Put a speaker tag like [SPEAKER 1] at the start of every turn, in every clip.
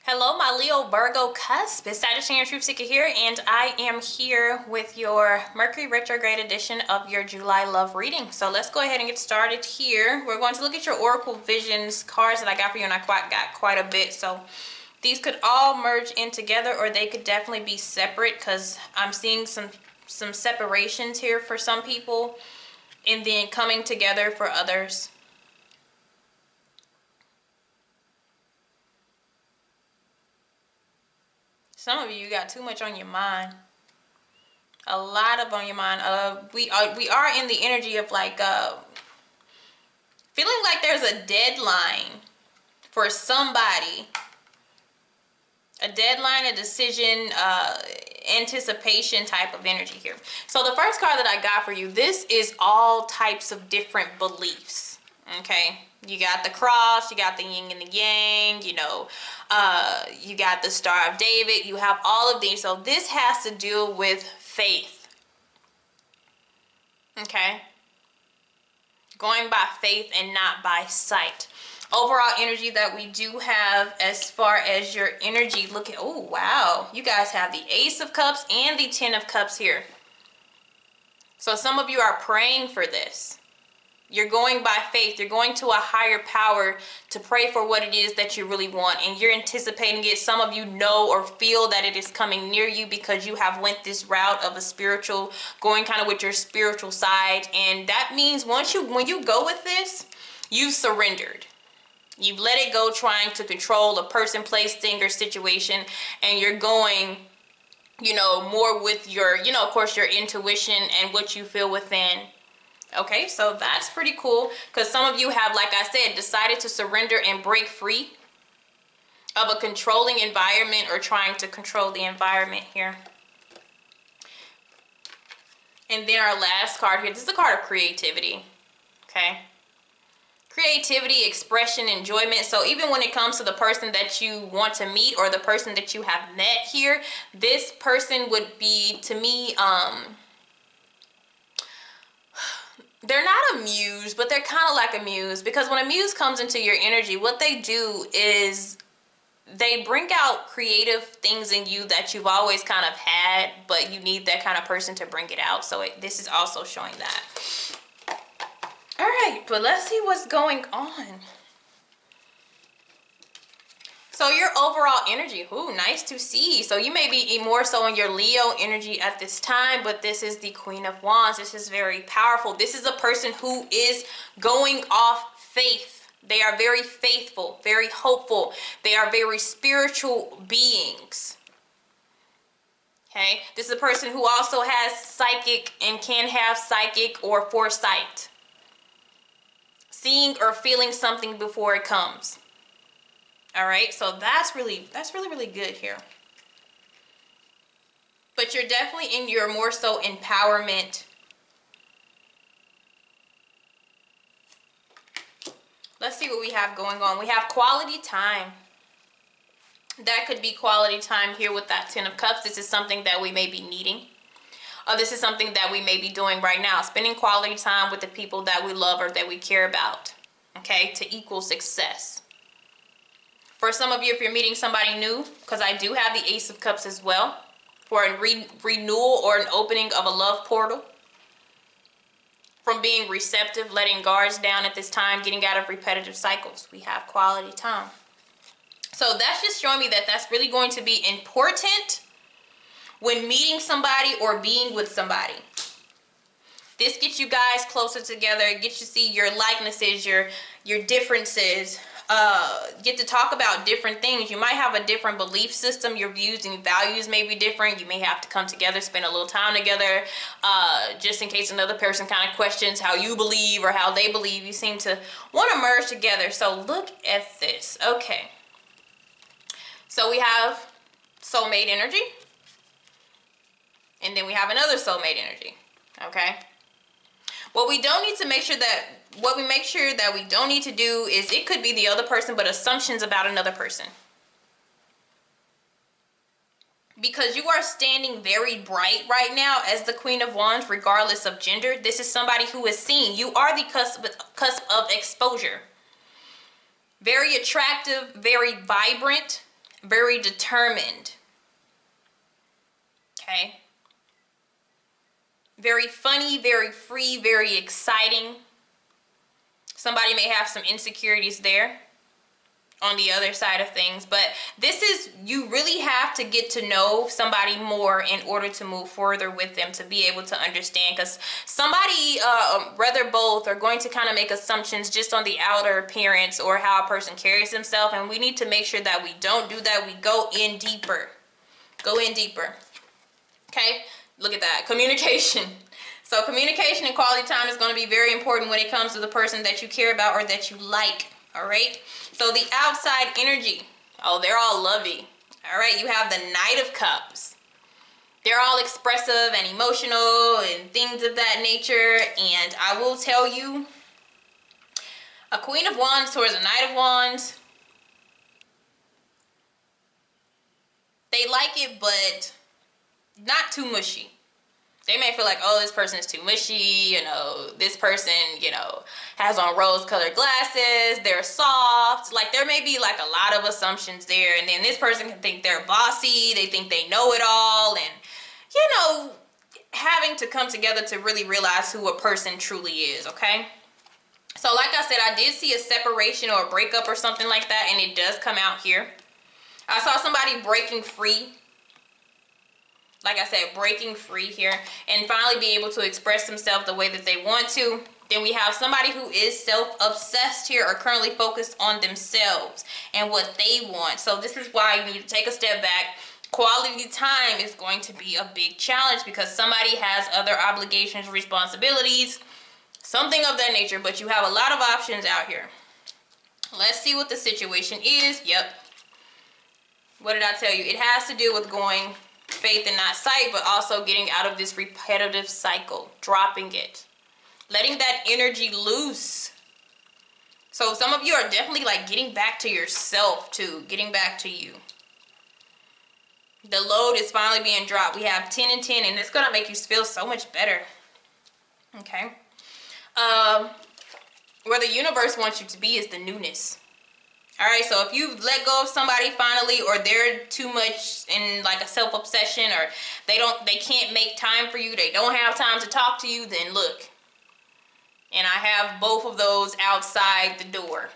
[SPEAKER 1] Hello, my Leo Virgo Cusp. It's Sagittarius Truth Seeker here, and I am here with your Mercury retrograde edition of your July love reading. So let's go ahead and get started here. We're going to look at your Oracle Visions cards that I got for you, and I got quite a bit. So these could all merge in together, or they could definitely be separate, because I'm seeing some separations here for some people, and then coming together for others. Some of you got too much on your mind. A lot up on your mind. We are in the energy of like feeling like there's a deadline for somebody. A deadline, a decision, anticipation type of energy here. So the first card that I got for you, this is all types of different beliefs. Okay, you got the cross, you got the yin and the yang, you got the Star of David, you have all of these. So this has to do with faith. Okay, going by faith and not by sight. Overall energy that we do have as far as your energy, look at, oh wow, you guys have the Ace of Cups and the Ten of Cups here. So some of you are praying for this. You're going by faith. You're going to a higher power to pray for what it is that you really want, and you're anticipating it. Some of you know or feel that it is coming near you because you have went this route of a spiritual, going kind of with your spiritual side. And that means when you go with this, you've surrendered. You've let it go, trying to control a person, place, thing, or situation, and you're going, more with your, of course, your intuition and what you feel within. Okay, so that's pretty cool, because some of you have, like I said, decided to surrender and break free of a controlling environment or trying to control the environment here. And then our last card here, this is a card of creativity. Okay. Creativity, expression, enjoyment. So even when it comes to the person that you want to meet or the person that you have met here, this person would be, to me, they're not a muse, but they're kind of like a muse, because when a muse comes into your energy, what they do is they bring out creative things in you that you've always kind of had, but you need that kind of person to bring it out. So this is also showing that. All right, but let's see what's going on. So your overall energy, ooh, nice to see. So you may be more so in your Leo energy at this time, but this is the Queen of Wands. This is very powerful. This is a person who is going off faith. They are very faithful, very hopeful. They are very spiritual beings. Okay, this is a person who also has psychic and can have psychic or foresight. Seeing or feeling something before it comes. All right, so that's really good here. But you're definitely in your more so empowerment. Let's see what we have going on. We have quality time. That could be quality time here with that Ten of Cups. This is something that we may be needing. This is something that we may be doing right now. Spending quality time with the people that we love or that we care about. Okay, to equal success. For some of you, if you're meeting somebody new, because I do have the Ace of Cups as well, for a renewal or an opening of a love portal. From being receptive, letting guards down at this time, getting out of repetitive cycles. We have quality time. So that's just showing me that that's really going to be important when meeting somebody or being with somebody. This gets you guys closer together. It gets you to see your likenesses, your differences. Get to talk about different things. You might have a different belief system. Your views and values may be different. You may have to come together, spend a little time together, just in case another person kind of questions how you believe or how they believe. You seem to want to merge together. So look at this. Okay. So we have soulmate energy. And then we have another soulmate energy. Okay. What we don't need to make sure that, what we make sure that we don't need to do is, it could be the other person, but assumptions about another person. Because you are standing very bright right now as the Queen of Wands, regardless of gender. This is somebody who is seen. You are the cusp of exposure. Very attractive, very vibrant, very determined. Okay. Very funny, very free, very exciting. Somebody may have some insecurities there on the other side of things, but this is, you really have to get to know somebody more in order to move further with them, to be able to understand, because somebody, rather both, are going to kind of make assumptions just on the outer appearance or how a person carries himself, and we need to make sure that we don't do that. We go in deeper. Go in deeper. Okay, look at that. Communication. So communication and quality time is going to be very important when it comes to the person that you care about or that you like. All right. So the outside energy. Oh, they're all lovey. All right. You have the Knight of Cups. They're all expressive and emotional and things of that nature. And I will tell you, a Queen of Wands towards a Knight of Wands, they like it, but not too mushy. They may feel like, oh, this person is too mushy, you know, this person, you know, has on rose-colored glasses, they're soft. Like, there may be, like, a lot of assumptions there. And then this person can think they're bossy, they think they know it all, and, you know, having to come together to really realize who a person truly is, okay? So, like I said, I did see a separation or a breakup or something like that, and it does come out here. I saw somebody breaking free. Like I said, breaking free here and finally be able to express themselves the way that they want to. Then we have somebody who is self-obsessed here or currently focused on themselves and what they want. So this is why you need to take a step back. Quality time is going to be a big challenge because somebody has other obligations, responsibilities, something of that nature, but you have a lot of options out here. Let's see what the situation is. Yep. What did I tell you? It has to do with going faith and not sight, but also getting out of this repetitive cycle, dropping it, letting that energy loose. So some of you are definitely like getting back to yourself too, getting back to you. The load is finally being dropped. We have 10 and 10, and it's gonna make you feel so much better. Okay. Where the universe wants you to be is the newness. All right, so if you let go of somebody finally, or they're too much in like a self-obsession, or they can't make time for you, they don't have time to talk to you, then look. And I have both of those outside the door.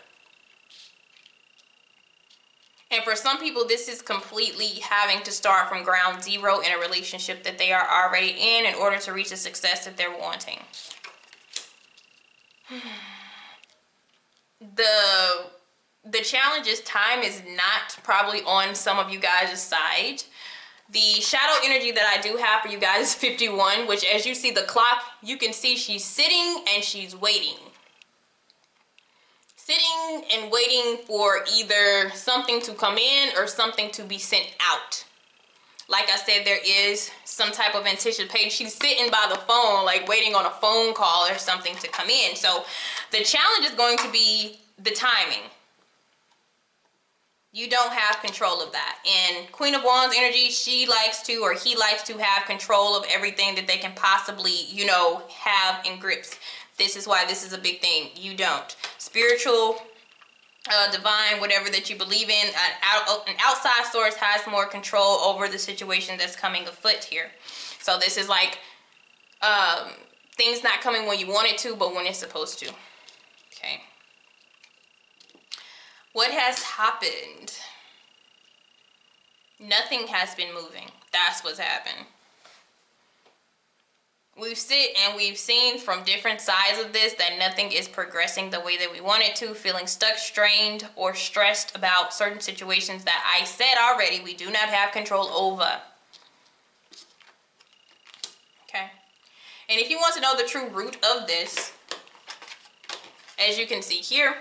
[SPEAKER 1] And for some people, this is completely having to start from ground zero in a relationship that they are already in order to reach the success that they're wanting. The challenge is time is not probably on some of you guys' side. The shadow energy that I do have for you guys is 51, which as you see the clock, you can see she's sitting and she's waiting. Sitting and waiting for either something to come in or something to be sent out. Like I said, there is some type of anticipation. She's sitting by the phone, like waiting on a phone call or something to come in. So the challenge is going to be the timing. You don't have control of that. And Queen of Wands energy, she likes to, or he likes to have control of everything that they can possibly, you know, have in grips. This is why this is a big thing. You don't. Spiritual, divine, whatever that you believe in, an outside source has more control over the situation that's coming afoot here. So this is like things not coming when you want it to, but when it's supposed to. Okay. What has happened? Nothing has been moving. That's what's happened. We've seen from different sides of this that nothing is progressing the way that we want it to, feeling stuck, strained, or stressed about certain situations that I said already we do not have control over. Okay. And if you want to know the true root of this, as you can see here,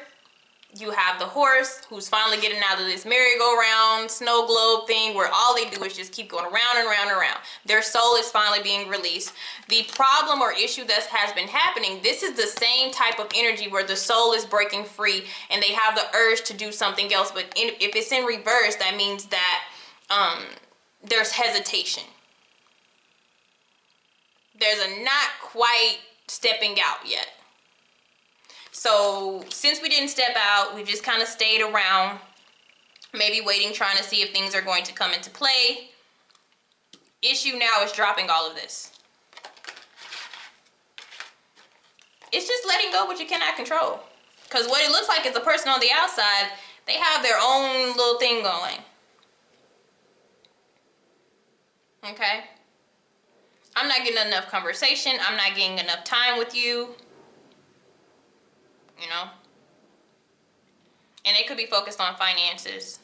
[SPEAKER 1] you have the horse who's finally getting out of this merry-go-round snow globe thing where all they do is just keep going around and around and around. Their soul is finally being released. The problem or issue that has been happening, this is the same type of energy where the soul is breaking free and they have the urge to do something else. But if it's in reverse, that means that there's hesitation. There's a not quite stepping out yet. So since we didn't step out, we just kind of stayed around. Maybe waiting, trying to see if things are going to come into play. Issue now is dropping all of this. It's just letting go what you cannot control. Because what it looks like is a person on the outside, they have their own little thing going. Okay? I'm not getting enough conversation. I'm not getting enough time with you. You know? And they could be focused on finances.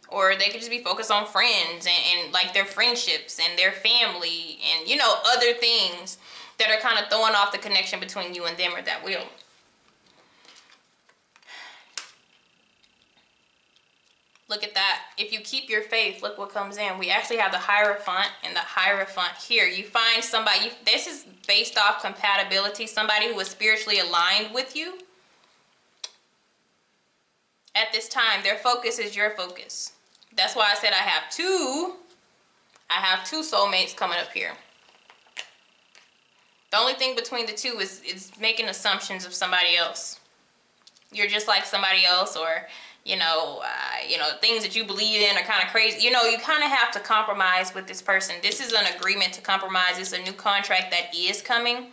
[SPEAKER 1] Or they could just be focused on friends and like their friendships and their family and, you know, other things that are kind of throwing off the connection between you and them, or that will. Look at that. If you keep your faith, look what comes in. We actually have the Hierophant and the Hierophant here. You find somebody, this is based off compatibility, somebody who is spiritually aligned with you. At this time, their focus is your focus. That's why I said I have two soulmates coming up here. The only thing between the two is making assumptions of somebody else. You're just like somebody else, or you know, things that you believe in are kind of crazy. You know, you kind of have to compromise with this person. This is an agreement to compromise. It's a new contract that is coming,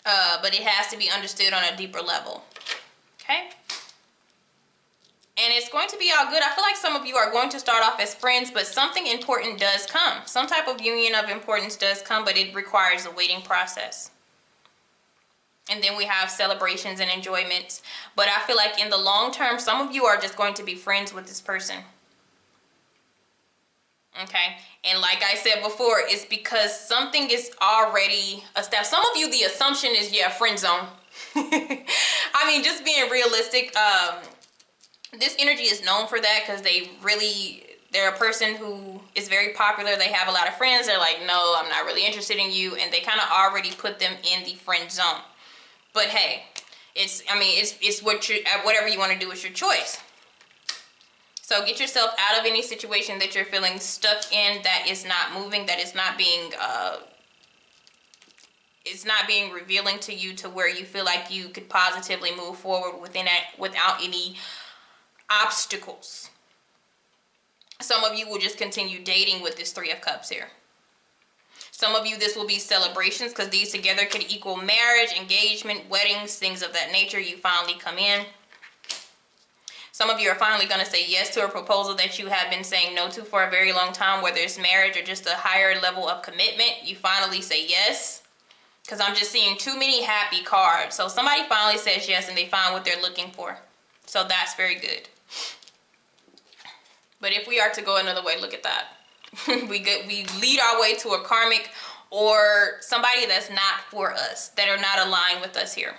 [SPEAKER 1] but it has to be understood on a deeper level. Okay. And it's going to be all good. I feel like some of you are going to start off as friends, but something important does come. Some type of union of importance does come, but it requires a waiting process. And then we have celebrations and enjoyments. But I feel like in the long term, some of you are just going to be friends with this person. Okay? And like I said before, it's because something is already established. Some of you, the assumption is, yeah, friend zone. I mean, just being realistic, this energy is known for that because they're a person who is very popular. They have a lot of friends. They're like, no, I'm not really interested in you. And they kind of already put them in the friend zone. But hey, it's whatever you want to do is your choice. So get yourself out of any situation that you're feeling stuck in, that is not moving, that is not being, it's not being revealing to you to where you feel like you could positively move forward within that without any obstacles. Some of you will just continue dating with this Three of Cups here. Some of you, this will be celebrations, because these together could equal marriage, engagement, weddings, things of that nature. You finally come in. Some of you are finally going to say yes to a proposal that you have been saying no to for a very long time, whether it's marriage or just a higher level of commitment. You finally say yes, because I'm just seeing too many happy cards. So somebody finally says yes and they find what they're looking for. So that's very good. But if we are to go another way, look at that. we lead our way to a karmic or somebody that's not for us, that are not aligned with us here.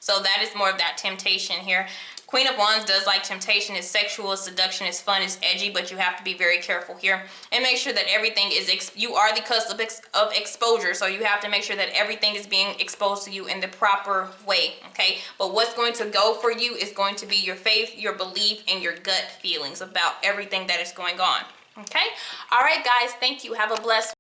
[SPEAKER 1] So that is more of that temptation here. Queen of Wands does like temptation. Is sexual, seduction, is fun, is edgy, but you have to be very careful here and make sure that everything is, you are the cusp of exposure, so you have to make sure that everything is being exposed to you in the proper way, okay? But what's going to go for you is going to be your faith, your belief, and your gut feelings about everything that is going on, okay? All right, guys, thank you. Have a blessed